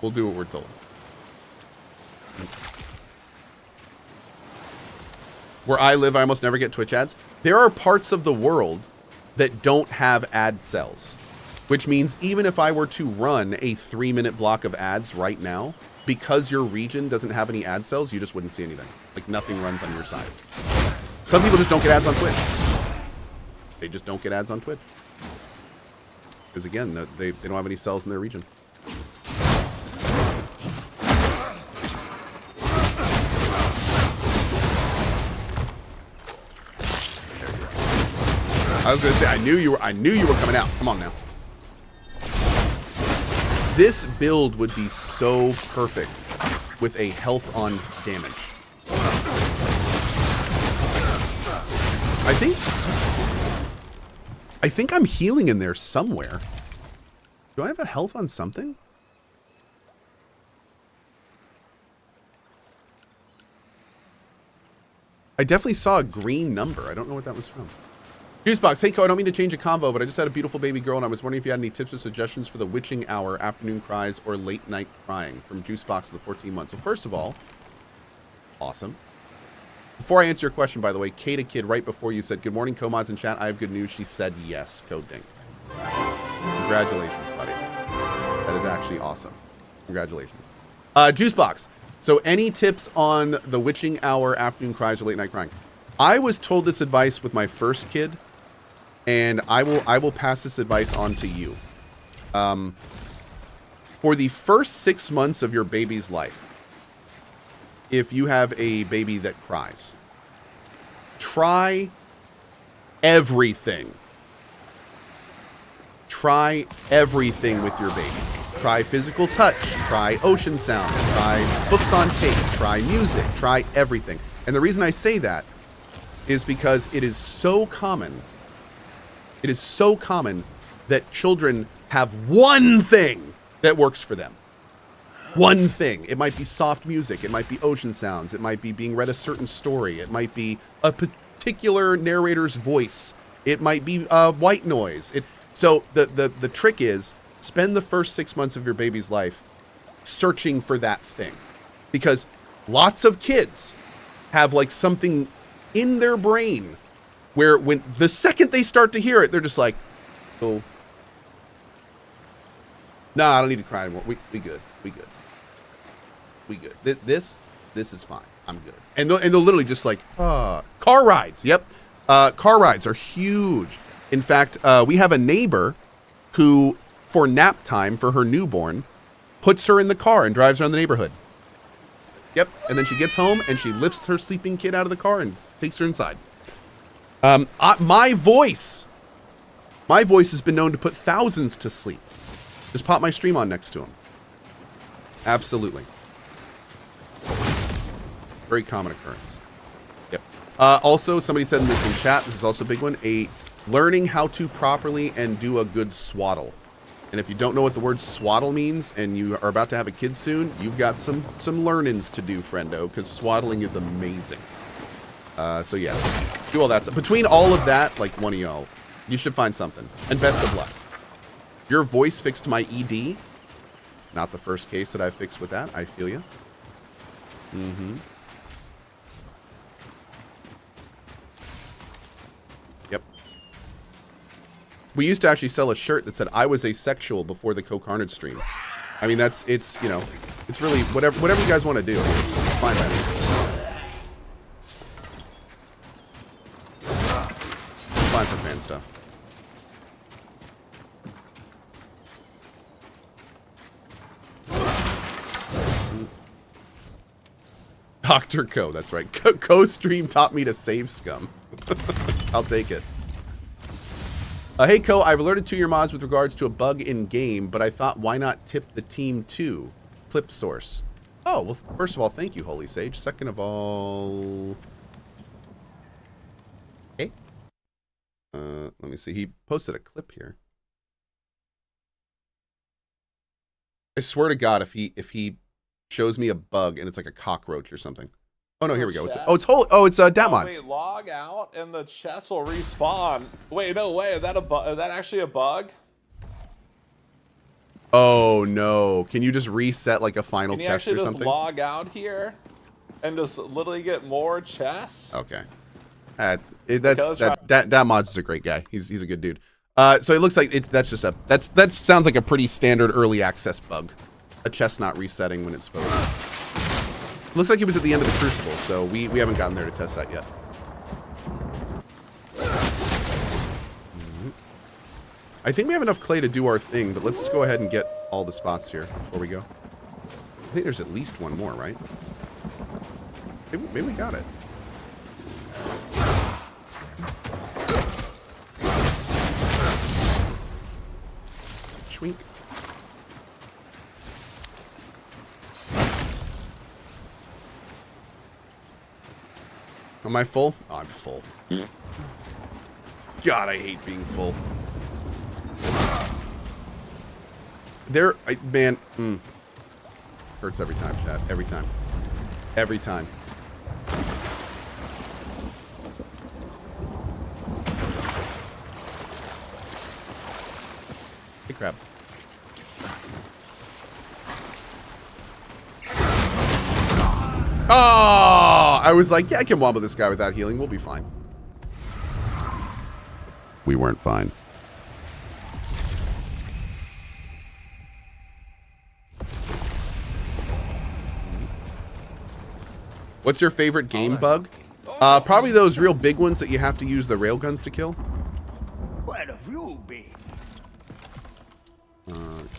We'll do what we're told. Where I live, I almost never get Twitch ads. There are parts of the world that don't have ad cells, which means even if I were to run a 3-minute block of ads right now, because your region doesn't have any ad cells, you just wouldn't see anything. Like nothing runs on your side. Some people just don't get ads on Twitch. They just don't get ads on Twitch. Because again, they don't have any cells in their region. I was gonna say, I knew you were coming out. Come on now. This build would be so perfect with a health on damage. I think I'm healing in there somewhere. Do I have a health on something? I definitely saw a green number. I don't know what that was from. Juicebox, hey, Cohh, I don't mean to change a convo, but I just had a beautiful baby girl, and I was wondering if you had any tips or suggestions for the witching hour, afternoon cries, or late night crying from Juicebox to the 14 months. So first of all, awesome. Before I answer your question, by the way, Kata Kid, right before you said, good morning, Cohh-mods in chat, I have good news. She said yes, Code Dink. Congratulations, buddy. That is actually awesome. Congratulations. Juicebox, so any tips on the witching hour, afternoon cries, or late night crying? I was told this advice with my first kid, and I will pass this advice on to you. For the first 6 months of your baby's life, if you have a baby that cries, try everything. Try everything with your baby. Try physical touch, try ocean sounds, try books on tape, try music, try everything. And the reason I say that is because it is so common. It is so common that children have one thing that works for them. One thing. It might be soft music. It might be ocean sounds. It might be being read a certain story. It might be a particular narrator's voice. It might be white noise. So the trick is spend the first 6 months of your baby's life searching for that thing. Because lots of kids have like something in their brain where when the second they start to hear it, they're just like, oh, nah, I don't need to cry anymore. We good. We good. We good. This is fine. I'm good. And they'll literally just like, car rides. Yep. Car rides are huge. In fact, we have a neighbor who, for nap time for her newborn, puts her in the car and drives around the neighborhood. Yep. And then she gets home and she lifts her sleeping kid out of the car and takes her inside. My voice has been known to put thousands to sleep. Just pop my stream on next to him. Absolutely. Very common occurrence. Yep. Also, somebody said in this in chat, this is also a big one, learning how to properly and do a good swaddle. And if you don't know what the word swaddle means and you are about to have a kid soon, you've got some learnings to do, friendo, because swaddling is amazing. So yeah, do all that stuff. Between all of that, like one of y'all, you should find something. And best of luck. Your voice fixed my ED. Not the first case that I fixed with that. I feel you. Mm-hmm. Yep. We used to actually sell a shirt that said I was asexual before the CohhCarnage stream. I mean, it's you know, it's really whatever you guys want to do. It's fine by me. Fine for fan stuff. Dr. Cohh, that's right. Cohh stream taught me to save scum. I'll take it. Hey Cohh, I've alerted to your mods with regards to a bug in game, but I thought why not tip the team too? Clip source. Oh, well, first of all, thank you, Holy Sage. Second of all... Okay. Let me see. He posted a clip here. I swear to God, if he shows me a bug and it's like a cockroach or something. Oh no, here we go. It's Datmods. Wait, log out and the chest will respawn. Wait, no way. Is that actually a bug? Oh no! Can you just reset like a final Can you chest actually or just something? log out here and just literally get more chests? Okay. That mods is a great guy. He's a good dude. So it looks like that sounds like a pretty standard early access bug. A chest not resetting when it's supposed to. Looks like it was at the end of the Crucible, so we haven't gotten there to test that yet. I think we have enough clay to do our thing, but let's go ahead and get all the spots here before we go. I think there's at least one more, right? Maybe we got it. Schwink. Am I full? Oh, I'm full. God, I hate being full. Hurts every time, Chad. Every time. Every time. Hey, crab. Oh, I was like, yeah, I can wobble this guy without healing. We'll be fine. We weren't fine. What's your favorite game bug? Probably those real big ones that you have to use the railguns to kill. Where have you been?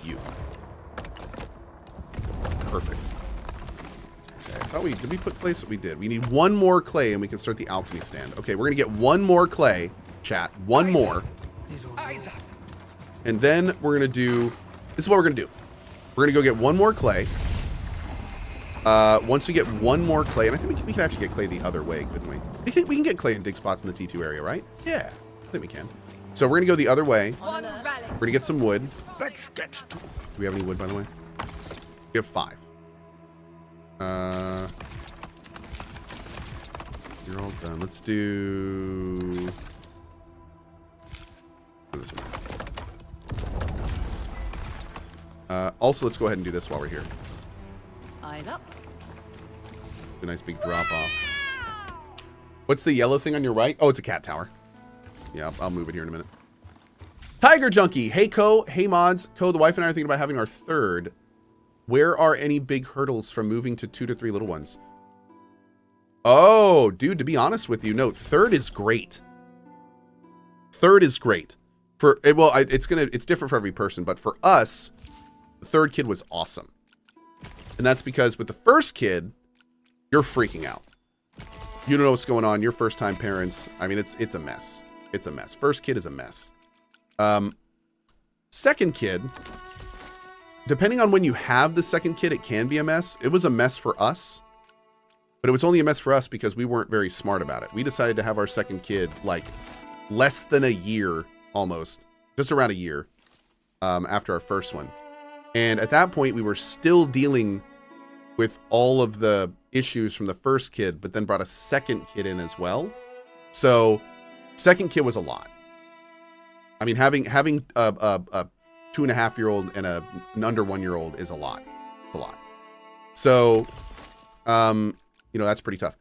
You. Perfect. Okay, I thought did we put clay? So we did. We need one more clay and we can start the alchemy stand. Okay, we're gonna get one more clay, chat. One more. And then we're gonna do, this is what we're gonna do. We're gonna go get one more clay. Once we get one more clay, and I think we can actually get clay the other way, couldn't we? We can get clay in dig spots in the T2 area, right? Yeah, I think we can. So we're gonna go the other way. We're gonna get some wood. Let's get to. Do we have any wood, by the way? We have 5. You're all done. Let's do this one. Also, let's go ahead and do this while we're here. Eyes up. A nice big drop off. What's the yellow thing on your right? Oh, it's a cat tower. Yeah, I'll move it here in a minute. Tiger Junkie. Hey, Cohh. Hey, mods. Cohh, the wife and I are thinking about having our third. Where are any big hurdles from moving to 2 to 3 little ones? Oh, dude, to be honest with you, no, third is great. Third is great. It's different for every person, but for us, the third kid was awesome. And that's because with the first kid, you're freaking out. You don't know what's going on. You're first-time parents. I mean, it's a mess. It's a mess. First kid is a mess. Second kid, depending on when you have the second kid, it can be a mess. It was a mess for us, but it was only a mess for us because we weren't very smart about it. We decided to have our second kid like less than a year, almost, just around a year after our first one. And at that point, we were still dealing with all of the issues from the first kid, but then brought a second kid in as well. So second kid was a lot. I mean, having a 2.5-year-old and an under 1-year-old is a lot. It's a lot. So, that's pretty tough.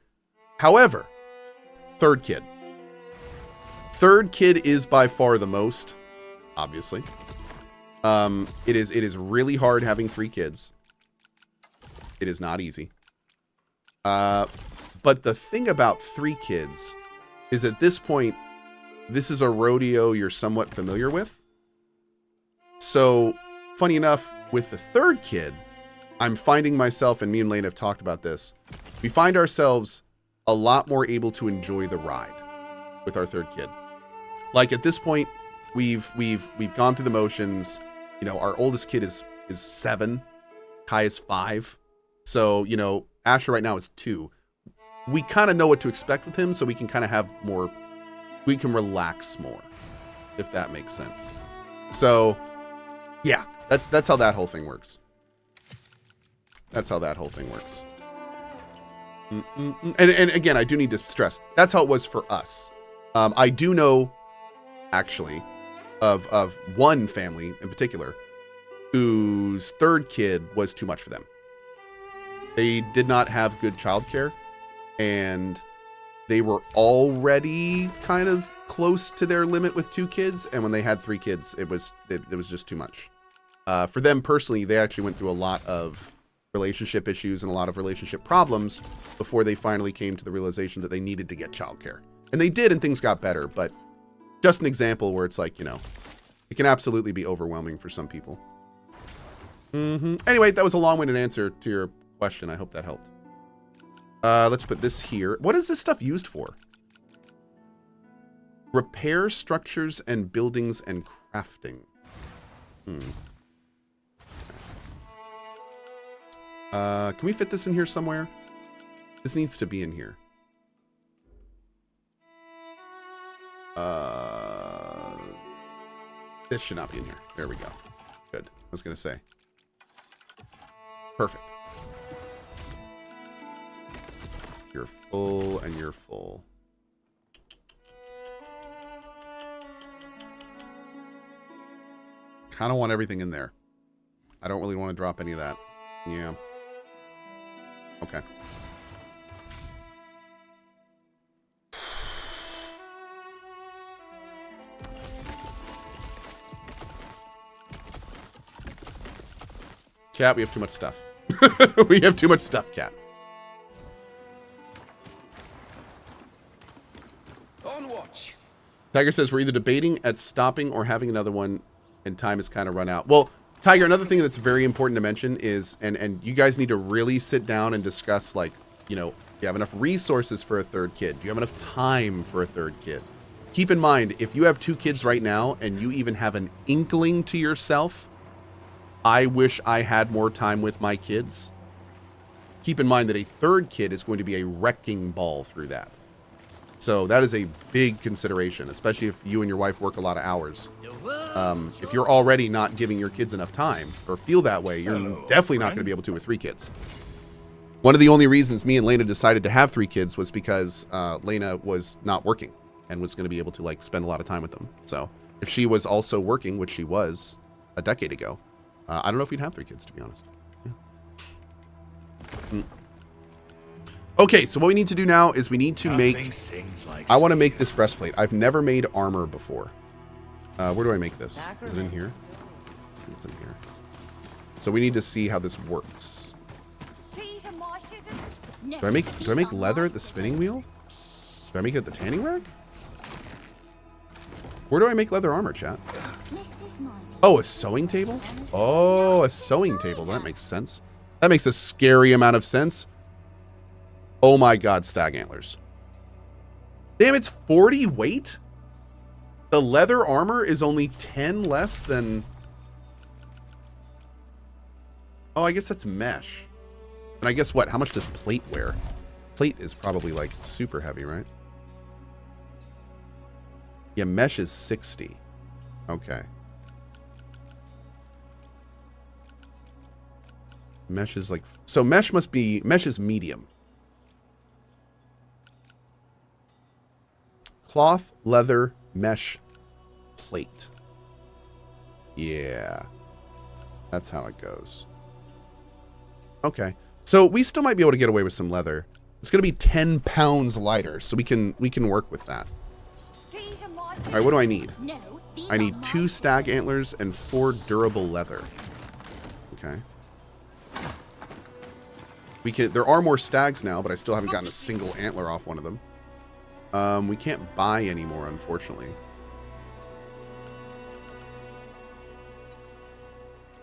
However, third kid. Third kid is by far the most, obviously. It is really hard having 3 kids. It is not easy. But the thing about 3 kids is at this point, this is a rodeo you're somewhat familiar with. So, funny enough, with the third kid, I'm finding myself, and me and Lane have talked about this, we find ourselves a lot more able to enjoy the ride with our third kid. Like at this point, we've gone through the motions. You know, our oldest kid is 7, Kai is 5. So, Asher right now is 2. We kind of know what to expect with him, so we can kind of have more, we can relax more, if that makes sense. So, yeah, that's how that whole thing works. That's how that whole thing works. And again, I do need to stress, that's how it was for us. I do know, actually, of one family in particular whose third kid was too much for them. They did not have good childcare, and they were already kind of close to their limit with 2 kids. And when they had 3 kids, it was just too much. For them personally, they actually went through a lot of relationship issues and a lot of relationship problems before they finally came to the realization that they needed to get childcare. And they did, and things got better. But just an example where it's like, it can absolutely be overwhelming for some people. Anyway, that was a long-winded answer to your question. I hope that helped. Let's put this here. What is this stuff used for? Repair structures and buildings and crafting. Can we fit this in here somewhere? This needs to be in here. This should not be in here. There we go. Good. I was going to say. Perfect. You're full and you're full. Kind of want everything in there. I don't really want to drop any of that. Yeah. Okay. Cat, we have too much stuff. We have too much stuff, Cat. On watch. Tiger says we're either debating at stopping or having another one, and time has kind of run out. Well, Tiger, another thing that's very important to mention is, and you guys need to really sit down and discuss, like, you have enough resources for a 3rd kid. Do you have enough time for a 3rd kid? Keep in mind, if you have 2 kids right now and you even have an inkling to yourself, I wish I had more time with my kids. Keep in mind that a 3rd kid is going to be a wrecking ball through that. So that is a big consideration, especially if you and your wife work a lot of hours. If you're already not giving your kids enough time or feel that way, you're definitely not going to be able to with 3 kids. One of the only reasons me and Lena decided to have 3 kids was because Lena was not working and was going to be able to like spend a lot of time with them. So if she was also working, which she was a decade ago, I don't know if we'd have 3 kids, to be honest. Yeah. Okay, so what we need to do now is we need to make... I want to make this breastplate. I've never made armor before. Where do I make this? Is it in here? It's in here. So we need to see how this works. Do I make leather at the spinning wheel? Do I make it at the tanning rack? Where do I make leather armor, chat? Oh, a sewing table? Oh, a sewing table. That makes sense. That makes a scary amount of sense. Oh my god, stag antlers. Damn, it's 40 weight? The leather armor is only 10 less than... Oh, I guess that's mesh. And I guess what? How much does plate wear? Plate is probably like super heavy, right? Yeah, mesh is 60. Okay. Mesh is like... So mesh must be... Mesh is medium. Cloth, leather, mesh, plate. Yeah. That's how it goes. Okay. So we still might be able to get away with some leather. It's going to be 10 pounds lighter, so we can work with that. All right, what do I need? I need 2 stag antlers and 4 durable leather. Okay. There are more stags now, but I still haven't gotten a single antler off one of them. We can't buy anymore, unfortunately.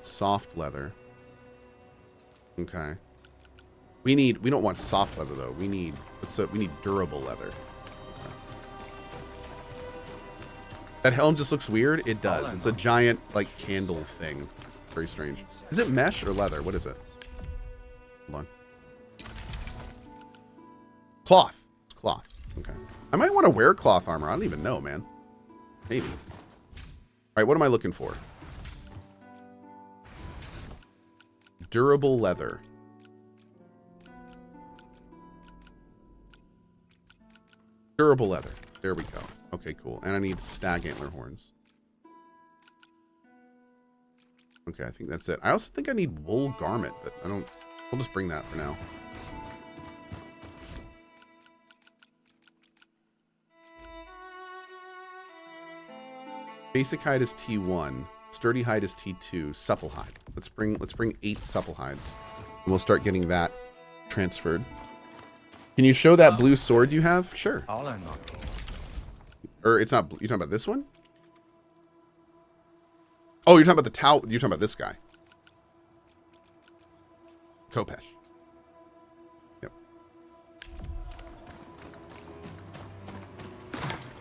Soft leather. Okay. We don't want soft leather though. We need durable leather. Okay. That helm just looks weird. It does. It's a giant like candle thing. Very strange. Is it mesh or leather? What is it? Hold on. Cloth. It's cloth. Okay. I might want to wear cloth armor. I don't even know, man. Maybe. All right, what am I looking for? Durable leather. Durable leather. There we go. Okay, cool. And I need stag antler horns. Okay, I think that's it. I also think I need wool garment, but I don't... We'll just bring that for now. Basic hide is T1. Sturdy hide is T2. Supple hide. Let's bring 8 supple hides. And we'll start getting that transferred. Can you show that blue sword you have? Sure. I'll unlock it. Or it's not blue. You're talking about this one? Oh, you're talking about the towel. You're talking about this guy. Cohh. Yep.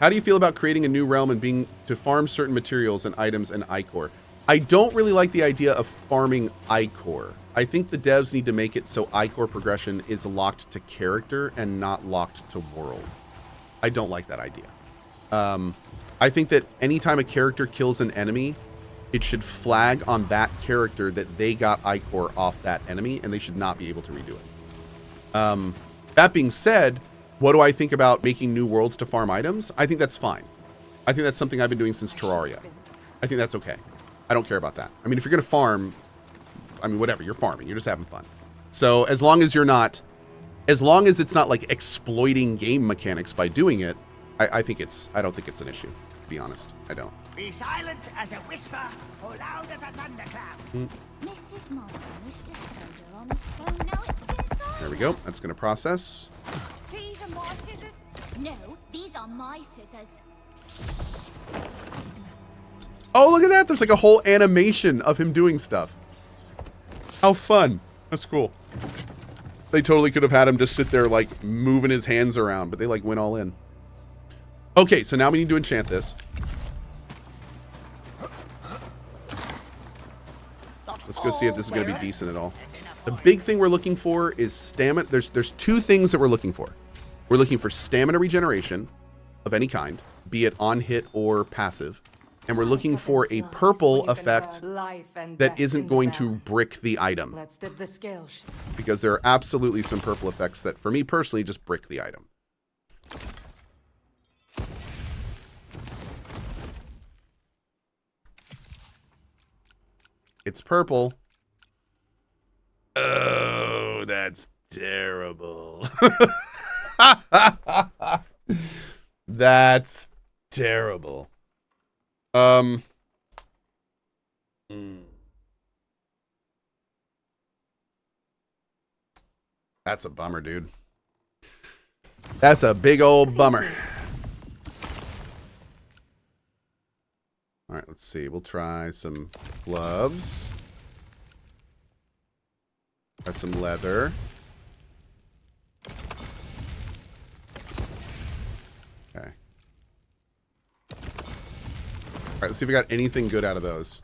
How do you feel about creating a new realm and being to farm certain materials and items and ichor? I don't really like the idea of farming ichor. I think the devs need to make it so ichor progression is locked to character and not locked to world. I don't like that idea. I think that anytime a character kills an enemy, it should flag on that character that they got ichor off that enemy, and they should not be able to redo it. That being said, what do I think about making new worlds to farm items? I think that's fine. I think that's something I've been doing since Terraria. I think that's okay. I don't care about that. I mean, if you're going to farm, I mean, whatever, you're farming. You're just having fun. So as long as you're not, as long as it's not like exploiting game mechanics by doing it, I don't think it's an issue, to be honest. I don't. Be silent as a whisper, or loud as a thunderclap. Mrs. Martin, Mr. Scroder on his phone, now it's inside. There we go. That's going to process. These are my scissors? No, these are my scissors. Oh, look at that. There's like a whole animation of him doing stuff. How fun. That's cool. They totally could have had him just sit there like moving his hands around, but they like went all in. Okay, so now we need to enchant this. Let's go see if this is going to be decent at all. The big thing we're looking for is stamina. There's 2 things that we're looking for. We're looking for stamina regeneration of any kind, be it on hit or passive. And we're looking for a purple effect that isn't going to brick the item. Let's dip the scales. Because there are absolutely some purple effects that, for me personally, just brick the item. It's purple. Oh, that's terrible. That's terrible. That's a bummer, dude. That's a big old bummer. All right, let's see. We'll try some gloves. Try some leather. Okay. All right, let's see if we got anything good out of those.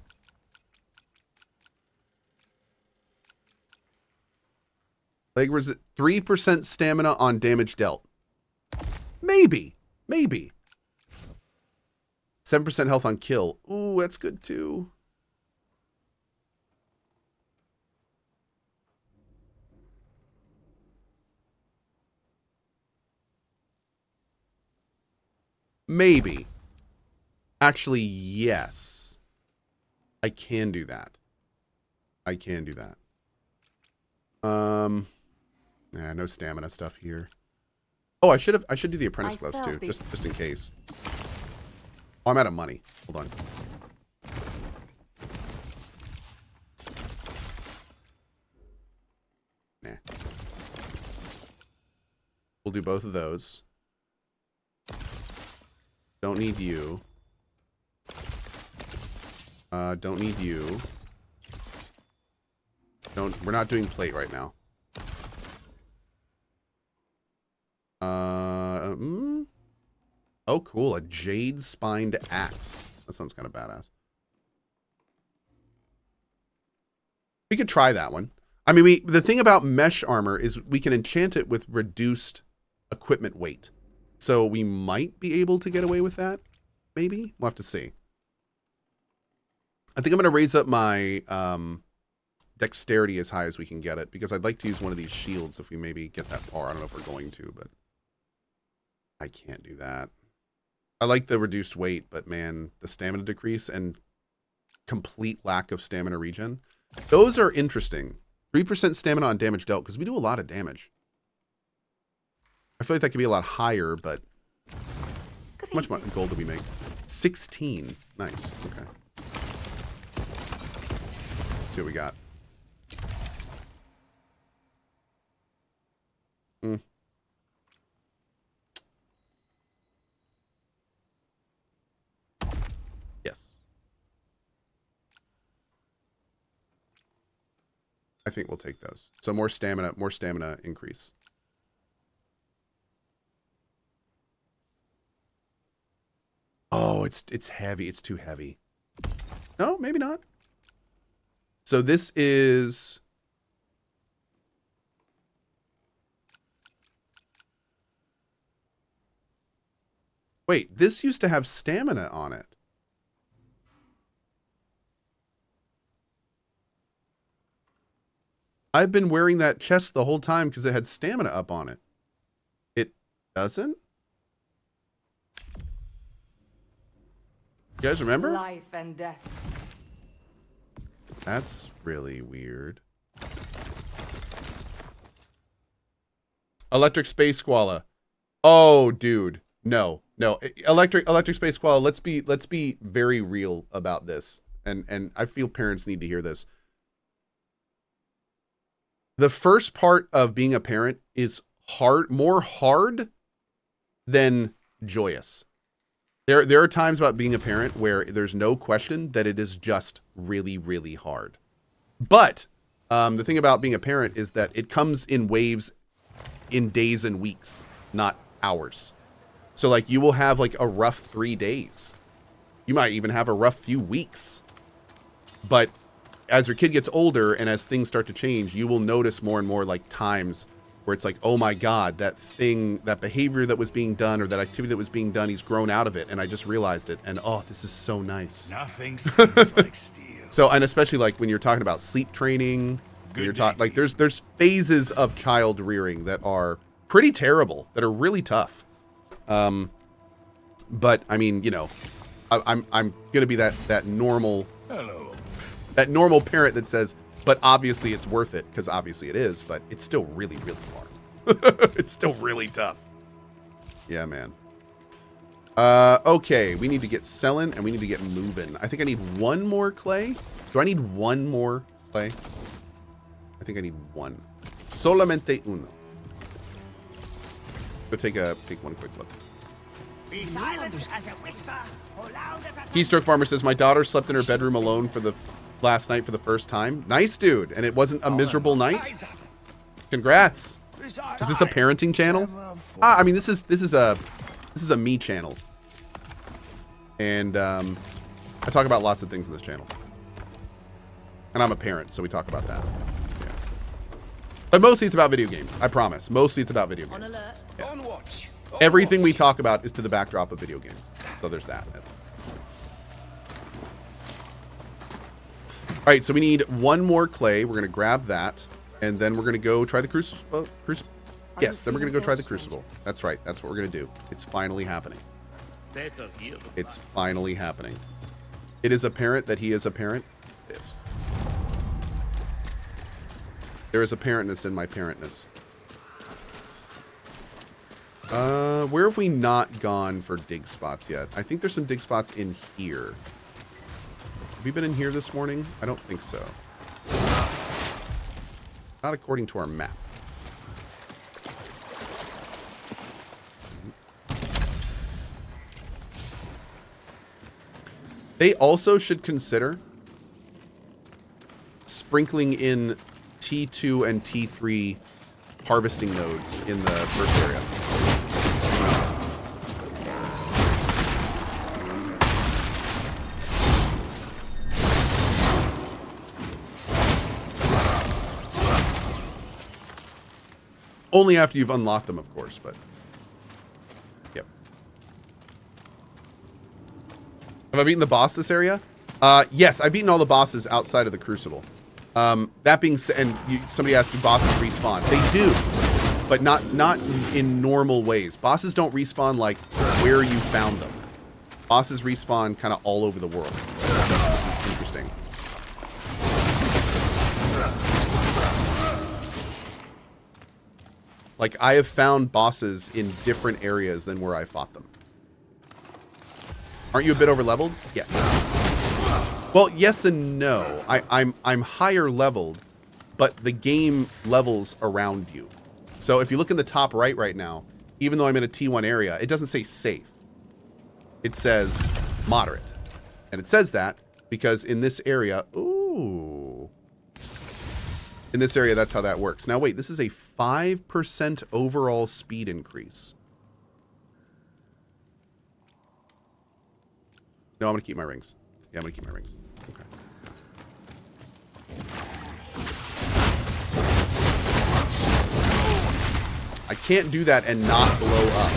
Leg resist 3% stamina on damage dealt. Maybe. Maybe. 7% health on kill. Ooh, that's good too. Maybe. Actually, yes. I can do that. I can do that. Yeah, no stamina stuff here. Oh, I should do the apprentice gloves too, just in case. Oh, I'm out of money. Hold on. Nah. We'll do both of those. Don't need you. Don't need you. We're not doing plate right now. Oh, cool. A jade spined axe. That sounds kind of badass. We could try that one. I mean, the thing about mesh armor is we can enchant it with reduced equipment weight. So we might be able to get away with that. Maybe. We'll have to see. I think I'm going to raise up my dexterity as high as we can get it, because I'd like to use one of these shields if we maybe get that far. I don't know if we're going to, but I can't do that. I like the reduced weight, but man, the stamina decrease, and complete lack of stamina regen. Those are interesting. 3% stamina on damage dealt, because we do a lot of damage. I feel like that could be a lot higher, but how much gold do we make? 16. Nice. Okay. Let's see what we got. Yes. I think we'll take those. So more stamina increase. Oh, it's heavy. It's too heavy. No, maybe not. So this is... Wait, this used to have stamina on it. I've been wearing that chest the whole time because it had stamina up on it. It doesn't? You guys remember? Life and death. That's really weird. Electric Space Squala. Oh, dude. No. Electric Space Squala, let's be very real about this. And I feel parents need to hear this. The first part of being a parent is more hard than joyous. There are times about being a parent where there's no question that it is just really, really hard. But the thing about being a parent is that it comes in waves, in days and weeks, not hours. So like you will have like a rough 3 days. You might even have a rough few weeks. But as your kid gets older and as things start to change, you will notice more and more like times where it's like, oh my God, that thing, that behavior that was being done or that activity that was being done, he's grown out of it. And I just realized it. And oh, this is so nice. Nothing seems like steel. So, and especially like when you're talking about sleep training, when you're talking like there's phases of child rearing that are pretty terrible, that are really tough. But I mean, you know, I'm going to be that normal, that normal parent that says, but obviously it's worth it, because obviously it is, but it's still really, really hard. It's still really tough. Yeah, man. Okay, we need to get selling and we need to get moving. I think I need one more clay. Do I need one more clay? I think I need one. Solamente uno. Go take one quick look. Be silent as a whisper, or loud as a Keystroke Farmer says, my daughter slept in her bedroom alone for the last night for the first time. Nice, dude. And it wasn't a miserable night. Congrats. Is this a parenting channel? I mean, this is a me channel. And I talk about lots of things in this channel. And I'm a parent, so we talk about that. Yeah. But mostly it's about video games. I promise. Mostly it's about video games. On alert. Yeah. On watch. Everything we talk about is to the backdrop of video games. So there's that. All right, so we need one more clay. We're going to grab that. And then we're going to go try the crucible. Yes, then we're going to go try the crucible. That's right. That's what we're going to do. It's finally happening. It's finally happening. It is apparent that he is a parent. It is. There is a parentness in my parentness. Where have we not gone for dig spots yet? I think there's some dig spots in here. Have we been in here this morning? I don't think so. Not according to our map. They also should consider sprinkling in T2 and T3 harvesting nodes in the first area. Only after you've unlocked them, of course, but yep. Have I beaten the boss this area? Yes, I've beaten all the bosses outside of the Crucible. That being said, and somebody asked, do bosses respawn? They do, but not in normal ways. Bosses don't respawn like where you found them. Bosses respawn kind of all over the world. This is interesting. Like, I have found bosses in different areas than where I fought them. Aren't you a bit over leveled? Yes. Well, yes and no. I'm higher leveled, but the game levels around you. So if you look in the top right now, even though I'm in a T1 area, it doesn't say safe. It says moderate. And it says that because in this area, ooh. In this area, that's how that works. Now, wait, this is a 5% overall speed increase. No, I'm going to keep my rings. Yeah, I'm going to keep my rings. Okay. I can't do that and not blow up.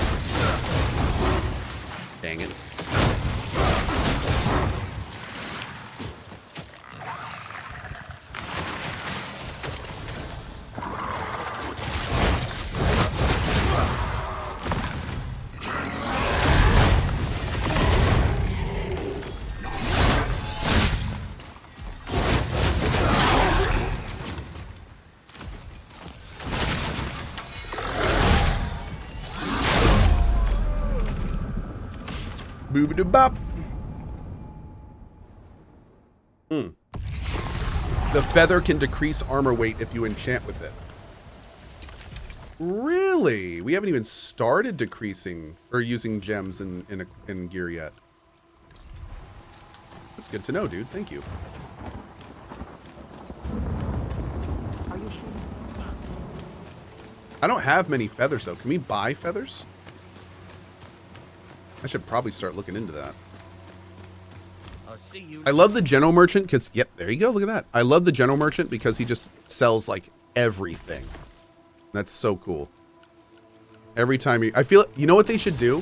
Dang it. Boop-a-doo-bop. The feather can decrease armor weight if you enchant with it. Really? We haven't even started decreasing or using gems in gear yet. That's good to know, dude. Thank you. I don't have many feathers, though. Can we buy feathers? I should probably start looking into that. I'll see you. I love the general merchant because, yep, there you go. Look at that. I love the general merchant because he just sells like everything. That's so cool. Every time I feel, you know what they should do?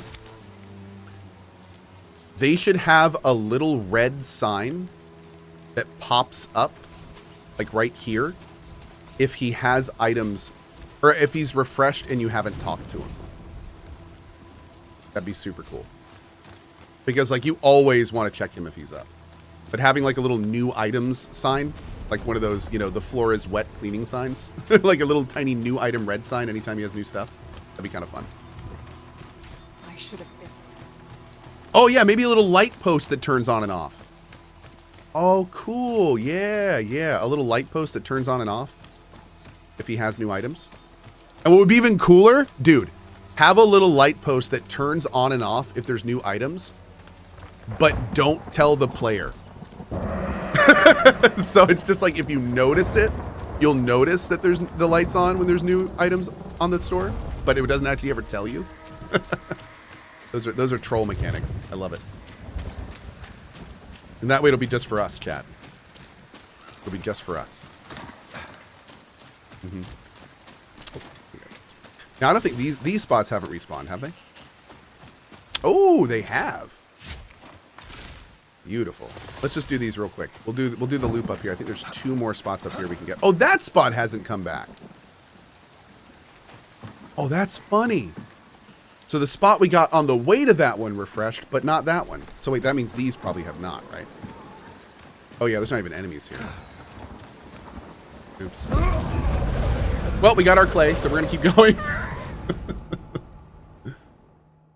They should have a little red sign that pops up like right here if he has items or if he's refreshed and you haven't talked to him. That'd be super cool. Because, like, you always want to check him if he's up. But having, like, a little new items sign, like one of those, you know, the floor is wet cleaning signs, like a little tiny new item red sign anytime he has new stuff, that'd be kind of fun. I should have been. Oh, yeah, maybe a little light post that turns on and off. Oh, cool. Yeah, yeah. A little light post that turns on and off if he has new items. And what would be even cooler, dude, have a little light post that turns on and off if there's new items, but don't tell the player. So it's just like if you notice it, you'll notice that there's the lights on when there's new items on the store, but it doesn't actually ever tell you. Those are troll mechanics. I love it. And that way it'll be just for us, chat. It'll be just for us. Mm-hmm. Now, I don't think these spots haven't respawned, have they? Oh, they have. Beautiful. Let's just do these real quick. We'll do the loop up here. I think there's 2 more spots up here we can get. Oh, that spot hasn't come back. Oh, that's funny. So the spot we got on the way to that one refreshed, but not that one. So wait, that means these probably have not, right? Oh yeah, there's not even enemies here. Oops. Well, we got our clay, so we're gonna keep going.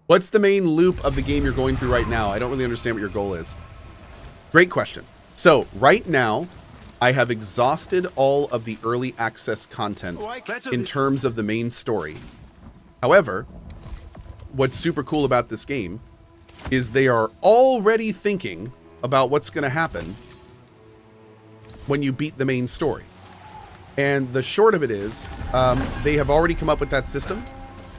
What's the main loop of the game you're going through right now? I don't really understand what your goal is. Great question. So right now, I have exhausted all of the early access content in terms of the main story. However, what's super cool about this game is they are already thinking about what's going to happen when you beat the main story. And the short of it is, they have already come up with that system,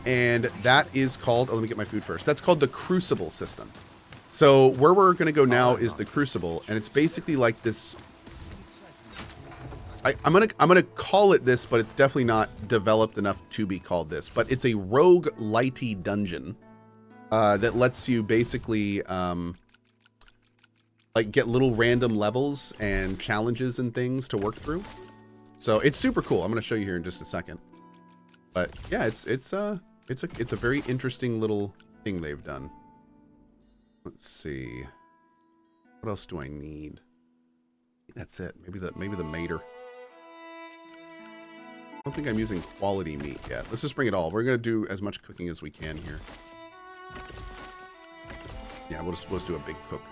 and that is called, oh, let me get my food first. That's called the Crucible system. So where we're going to go now is the Crucible, and it's basically like this. I'm gonna call it this, but it's definitely not developed enough to be called this. But it's a rogue lighty dungeon that lets you basically like get little random levels and challenges and things to work through. So it's super cool. I'm gonna show you here in just a second. But yeah, it's a very interesting little thing they've done. Let's see. What else do I need? That's it. Maybe the mater. don't think I'm using quality meat yet. Let's just bring it all. We're going to do as much cooking as we can here. Yeah, we'll just do a big cook.